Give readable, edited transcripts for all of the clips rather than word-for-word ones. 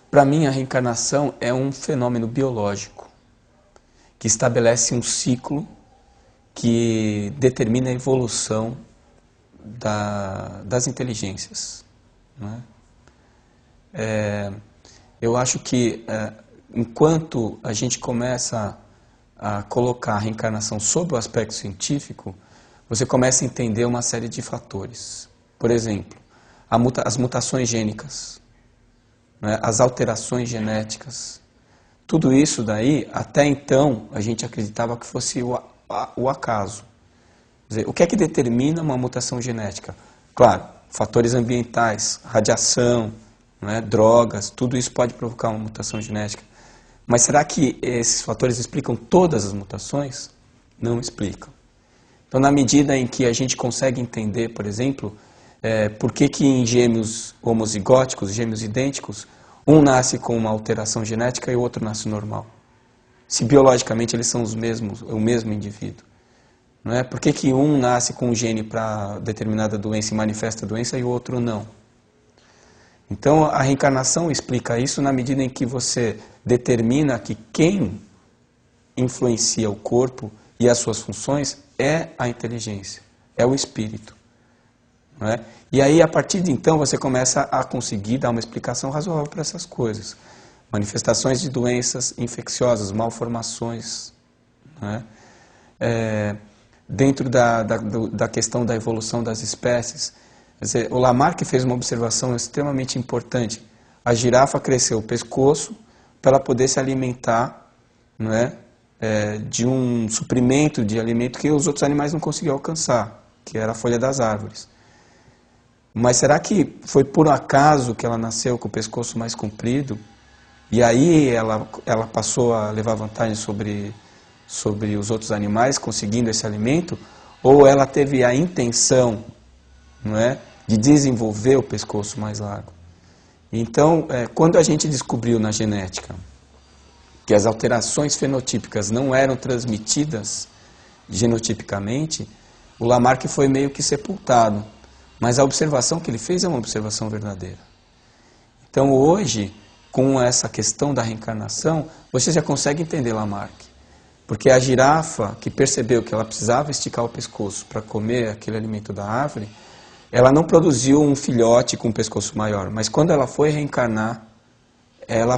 Para mim, a reencarnação é um fenômeno biológico que estabelece um ciclo que determina a evolução das inteligências. Não é? Eu acho que enquanto a gente começa a colocar a reencarnação sob o aspecto científico, você começa a entender uma série de fatores. Por exemplo, as mutações gênicas, né, as alterações genéticas. Tudo isso daí, até então, a gente acreditava que fosse o acaso. Quer dizer, o que é que determina uma mutação genética? Claro, fatores ambientais, radiação, né, drogas, tudo isso pode provocar uma mutação genética. Mas será que esses fatores explicam todas as mutações? Não explicam. Então, na medida em que a gente consegue entender, por exemplo, por que em gêmeos homozigóticos, gêmeos idênticos, um nasce com uma alteração genética e o outro nasce normal? Se biologicamente eles são o mesmo indivíduo. Não é? Por que um nasce com um gene para determinada doença e manifesta a doença e o outro não? Então, a reencarnação explica isso na medida em que você determina que quem influencia o corpo e as suas funções é a inteligência, é o espírito. Não é? E aí, a partir de então, você começa a conseguir dar uma explicação razoável para essas coisas. Manifestações de doenças infecciosas, malformações. Não é? Dentro da questão da evolução das espécies. Quer dizer, o Lamarck fez uma observação extremamente importante. A girafa cresceu o pescoço para ela poder se alimentar, não é? De um suprimento de alimento que os outros animais não conseguiam alcançar, que era a folha das árvores. Mas será que foi por acaso que ela nasceu com o pescoço mais comprido? E aí ela passou a levar vantagem sobre os outros animais, conseguindo esse alimento? Ou ela teve a intenção, não é, de desenvolver o pescoço mais largo? Então, quando a gente descobriu na genética que as alterações fenotípicas não eram transmitidas genotipicamente, o Lamarck foi meio que sepultado. Mas a observação que ele fez é uma observação verdadeira. Então, hoje, com essa questão da reencarnação, você já consegue entender Lamarck. Porque a girafa, que percebeu que ela precisava esticar o pescoço para comer aquele alimento da árvore, ela não produziu um filhote com um pescoço maior, mas quando ela foi reencarnar, ela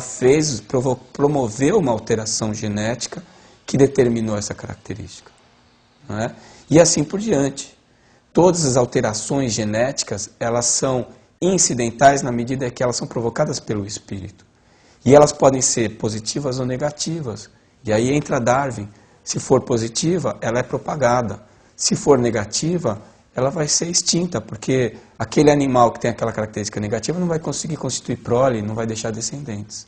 promoveu uma alteração genética que determinou essa característica. Não é? E assim por diante. Todas as alterações genéticas, elas são incidentais na medida em que elas são provocadas pelo espírito. E elas podem ser positivas ou negativas. E aí entra Darwin. Se for positiva, ela é propagada. Se for negativa, ela vai ser extinta, porque aquele animal que tem aquela característica negativa não vai conseguir constituir prole, não vai deixar descendentes.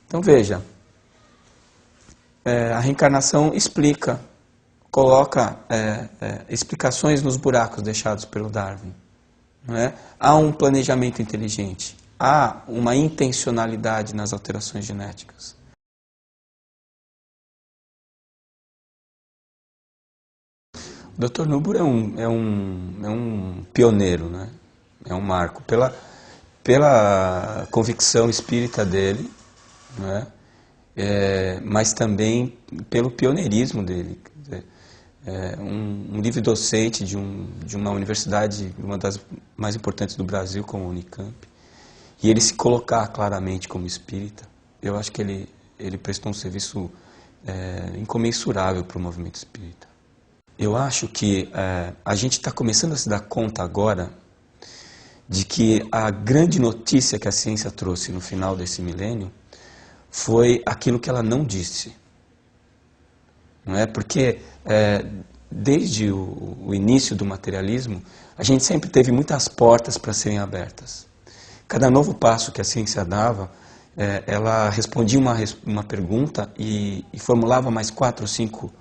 Então veja, a reencarnação explica, coloca explicações nos buracos deixados pelo Darwin. Não é? Há um planejamento inteligente, há uma intencionalidade nas alterações genéticas. O Dr. Nuber é um pioneiro, né? É um marco pela convicção espírita dele, né? Mas também pelo pioneirismo dele. Um livre docente de uma universidade, uma das mais importantes do Brasil, como a Unicamp, e ele se colocar claramente como espírita, eu acho que ele prestou um serviço incomensurável para o movimento espírita. Eu acho que a gente está começando a se dar conta agora de que a grande notícia que a ciência trouxe no final desse milênio foi aquilo que ela não disse. Não é? Porque desde o início do materialismo, a gente sempre teve muitas portas para serem abertas. Cada novo passo que a ciência dava, ela respondia uma pergunta e formulava mais 4 ou 5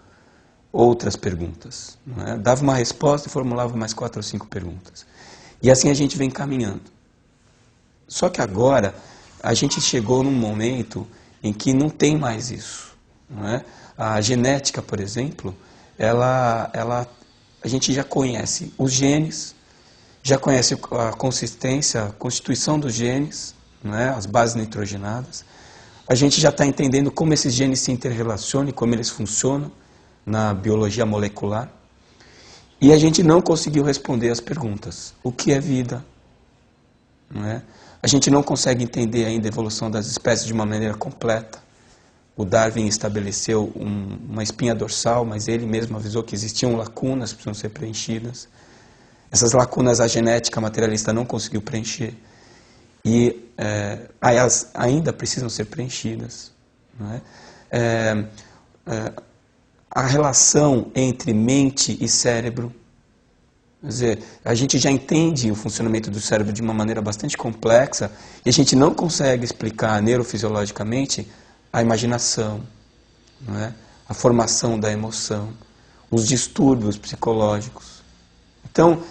outras perguntas. Não é? Dava uma resposta e formulava mais 4 ou 5 perguntas. E assim a gente vem caminhando. Só que agora a gente chegou num momento em que não tem mais isso. Não é? A genética, por exemplo, a gente já conhece os genes, já conhece a consistência, a constituição dos genes, não é? As bases nitrogenadas. A gente já está entendendo como esses genes se interrelacionam e como eles funcionam na biologia molecular. E a gente não conseguiu responder as perguntas. O que é vida? Não é? A gente não consegue entender ainda a evolução das espécies de uma maneira completa. O Darwin estabeleceu uma espinha dorsal, mas ele mesmo avisou que existiam lacunas que precisam ser preenchidas. Essas lacunas a genética materialista não conseguiu preencher. E elas ainda precisam ser preenchidas. Não é? A relação entre mente e cérebro. Quer dizer, a gente já entende o funcionamento do cérebro de uma maneira bastante complexa e a gente não consegue explicar neurofisiologicamente a imaginação, não é? A formação da emoção, os distúrbios psicológicos. Então,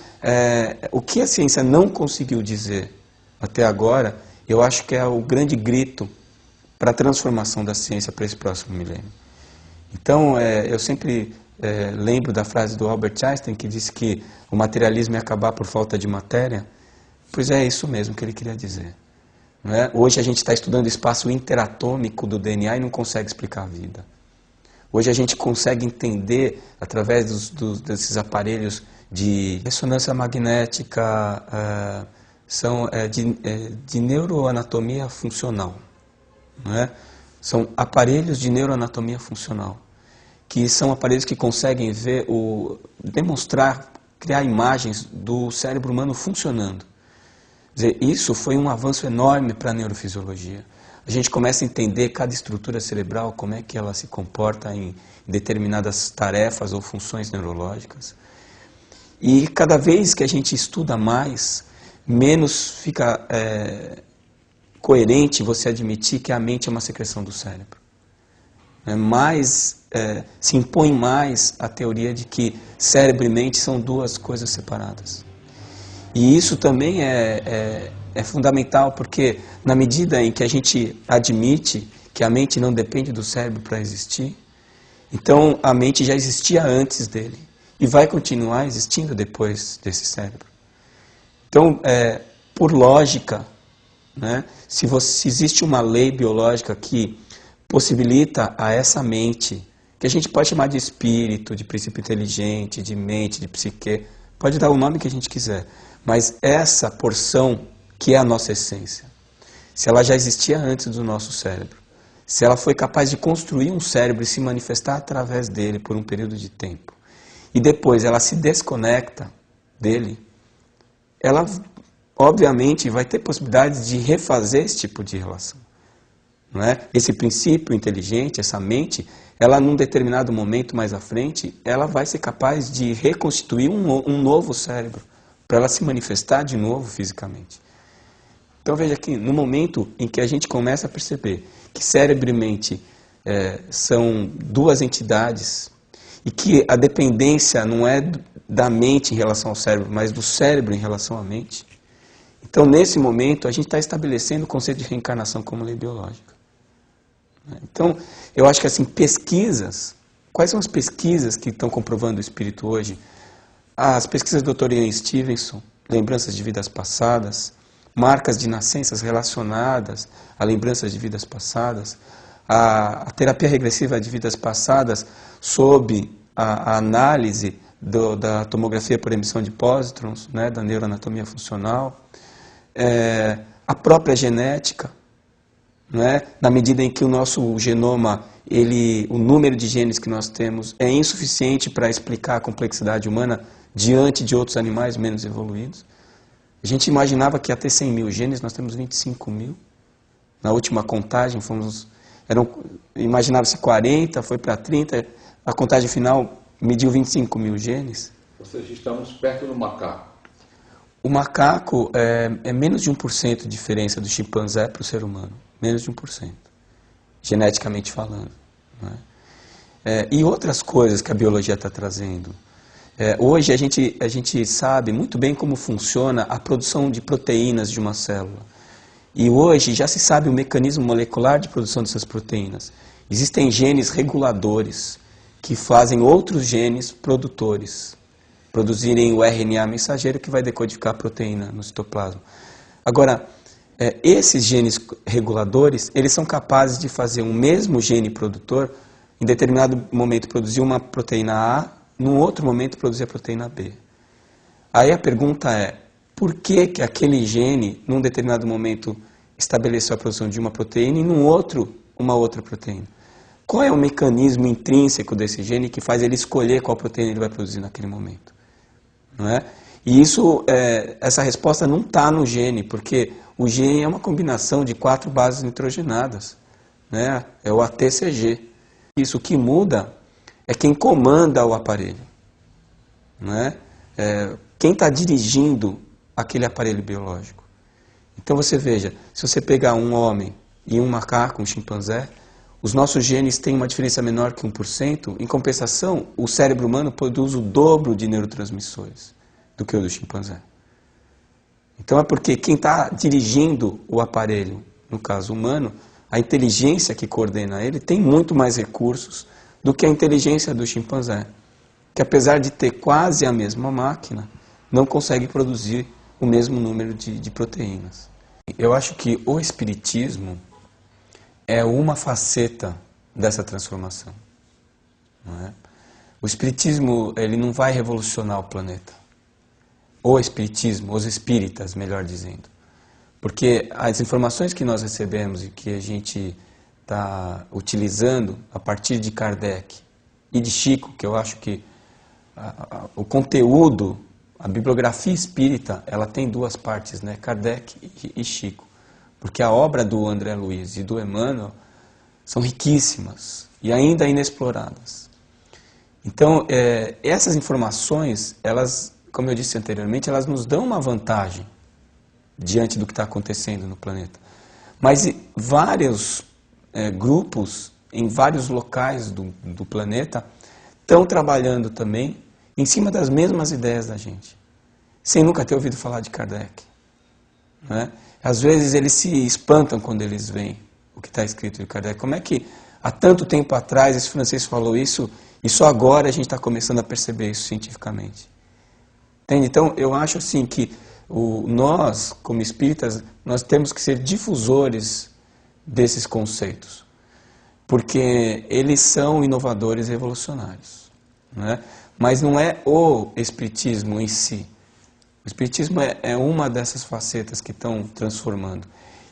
o que a ciência não conseguiu dizer até agora, eu acho que é o grande grito para a transformação da ciência para esse próximo milênio. Então, eu sempre lembro da frase do Albert Einstein, que disse que o materialismo ia acabar por falta de matéria. Pois é isso mesmo que ele queria dizer. Não é? Hoje a gente está estudando o espaço interatômico do DNA e não consegue explicar a vida. Hoje a gente consegue entender, através desses aparelhos de ressonância magnética, de neuroanatomia funcional. Não é? São aparelhos de neuroanatomia funcional, que são aparelhos que conseguem demonstrar, criar imagens do cérebro humano funcionando. Quer dizer, isso foi um avanço enorme para a neurofisiologia. A gente começa a entender cada estrutura cerebral, como é que ela se comporta em determinadas tarefas ou funções neurológicas. E cada vez que a gente estuda mais, menos fica coerente você admitir que a mente é uma secreção do cérebro. Se impõe mais a teoria de que cérebro e mente são duas coisas separadas. E isso também é fundamental, porque na medida em que a gente admite que a mente não depende do cérebro para existir, então a mente já existia antes dele e vai continuar existindo depois desse cérebro. Então, por lógica, né, se existe uma lei biológica que possibilita a essa mente, que a gente pode chamar de espírito, de princípio inteligente, de mente, de psique, pode dar o nome que a gente quiser, mas essa porção que é a nossa essência, se ela já existia antes do nosso cérebro, se ela foi capaz de construir um cérebro e se manifestar através dele por um período de tempo, e depois ela se desconecta dele, ela obviamente vai ter possibilidade de refazer esse tipo de relação. Não é? Esse princípio inteligente, essa mente, ela num determinado momento mais à frente, ela vai ser capaz de reconstituir um novo cérebro, para ela se manifestar de novo fisicamente. Então veja que no momento em que a gente começa a perceber que cérebro e mente são duas entidades, e que a dependência não é da mente em relação ao cérebro, mas do cérebro em relação à mente, então nesse momento a gente está estabelecendo o conceito de reencarnação como lei biológica. Então, eu acho que assim, pesquisas, quais são as pesquisas que estão comprovando o espírito hoje? As pesquisas do Dr. Ian Stevenson, lembranças de vidas passadas, marcas de nascenças relacionadas a lembranças de vidas passadas, a terapia regressiva de vidas passadas sob a análise da tomografia por emissão de pósitrons, né, da neuroanatomia funcional, a própria genética, né, na medida em que o nosso genoma, o número de genes que nós temos é insuficiente para explicar a complexidade humana diante de outros animais menos evoluídos. A gente imaginava que ia ter 100 mil genes, nós temos 25 mil. Na última contagem, imaginava-se 40, foi para 30, a contagem final mediu 25 mil genes. Ou seja, estamos perto do macaco. O macaco é menos de 1% de diferença do chimpanzé para o ser humano. Menos de 1%, geneticamente falando. Né? E outras coisas que a biologia está trazendo. Hoje a gente sabe muito bem como funciona a produção de proteínas de uma célula. E hoje já se sabe o mecanismo molecular de produção dessas proteínas. Existem genes reguladores que fazem outros genes produtores produzirem o RNA mensageiro que vai decodificar a proteína no citoplasma. Agora, esses genes reguladores, eles são capazes de fazer um mesmo gene produtor, em determinado momento produzir uma proteína A, num outro momento produzir a proteína B. Aí a pergunta é, por que que aquele gene, num determinado momento, estabeleceu a produção de uma proteína e num outro, uma outra proteína? Qual é o mecanismo intrínseco desse gene que faz ele escolher qual proteína ele vai produzir naquele momento? Não é? E isso, essa resposta não está no gene, porque o gene é uma combinação de 4 bases nitrogenadas, né? É o ATCG. Isso que muda é quem comanda o aparelho, né? Quem está dirigindo aquele aparelho biológico. Então você veja, se você pegar um homem e um macaco, um chimpanzé, os nossos genes têm uma diferença menor que 1%, em compensação, o cérebro humano produz o dobro de neurotransmissores do que o do chimpanzé. Então é porque quem está dirigindo o aparelho, no caso humano, a inteligência que coordena ele tem muito mais recursos do que a inteligência do chimpanzé, que apesar de ter quase a mesma máquina, não consegue produzir o mesmo número de proteínas. Eu acho que o espiritismo é uma faceta dessa transformação. Não é? O espiritismo, ele não vai revolucionar o planeta. O espiritismo, os espíritas, melhor dizendo. Porque as informações que nós recebemos e que a gente está utilizando a partir de Kardec e de Chico, que eu acho que o conteúdo, a bibliografia espírita, ela tem 2 partes, né? Kardec e Chico. Porque a obra do André Luiz e do Emmanuel são riquíssimas e ainda inexploradas. Então, essas informações, elas, como eu disse anteriormente, elas nos dão uma vantagem diante do que está acontecendo no planeta. Mas vários grupos, em vários locais do planeta, estão trabalhando também em cima das mesmas ideias da gente, sem nunca ter ouvido falar de Kardec. Né? Às vezes eles se espantam quando eles veem o que está escrito de Kardec. Como é que há tanto tempo atrás esse francês falou isso e só agora a gente está começando a perceber isso cientificamente? Entende? Então eu acho assim que nós, como espíritas, nós temos que ser difusores desses conceitos, porque eles são inovadores e revolucionários. Né? Mas não é o espiritismo em si. O espiritismo é uma dessas facetas que estão transformando.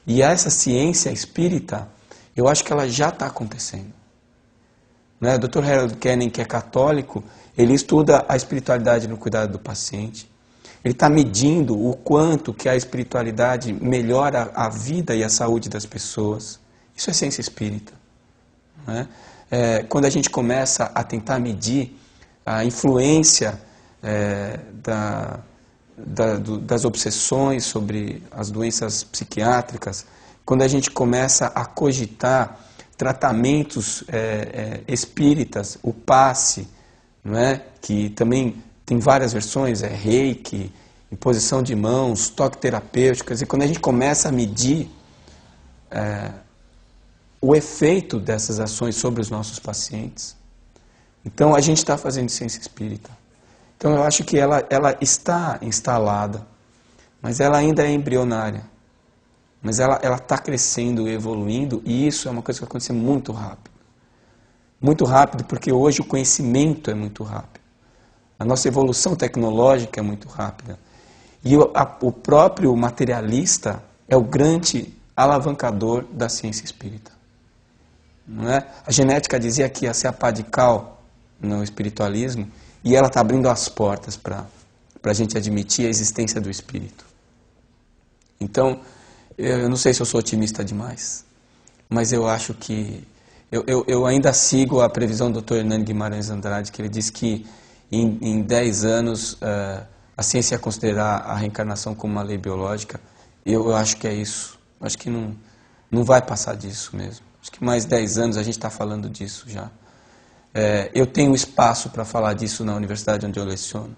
E essa ciência espírita, eu acho que ela já está acontecendo. Né? O Dr. Harold Kennan, que é católico, ele estuda a espiritualidade no cuidado do paciente. Ele está medindo o quanto que a espiritualidade melhora a vida e a saúde das pessoas. Isso é ciência espírita. Né? Quando a gente começa a tentar medir a influência das obsessões sobre as doenças psiquiátricas, quando a gente começa a cogitar tratamentos espíritas, o passe, não é? Que também tem várias versões, reiki, imposição de mãos, toque terapêutico, quer dizer, quando a gente começa a medir o efeito dessas ações sobre os nossos pacientes, então a gente está fazendo ciência espírita. Então eu acho que ela está instalada, mas ela ainda é embrionária. Mas ela está crescendo e evoluindo, e isso é uma coisa que vai acontecer muito rápido. Muito rápido porque hoje o conhecimento é muito rápido. A nossa evolução tecnológica é muito rápida. E o próprio materialista é o grande alavancador da ciência espírita. Não é? A genética dizia que ia ser a pá de cal no espiritualismo, e ela está abrindo as portas para a gente admitir a existência do espírito. Então, eu não sei se eu sou otimista demais, mas eu acho que... Eu ainda sigo a previsão do Dr. Hernani Guimarães Andrade, que ele diz que em 10 anos a ciência ia considerar a reencarnação como uma lei biológica. Eu acho que é isso. Eu acho que não vai passar disso mesmo. Acho que mais 10 anos a gente está falando disso já. Eu tenho espaço para falar disso na universidade onde eu leciono.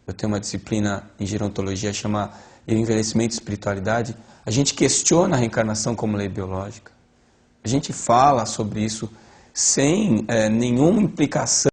Eu tenho uma disciplina em gerontologia chamada Envelhecimento e Espiritualidade. A gente questiona a reencarnação como lei biológica. A gente fala sobre isso sem nenhuma implicação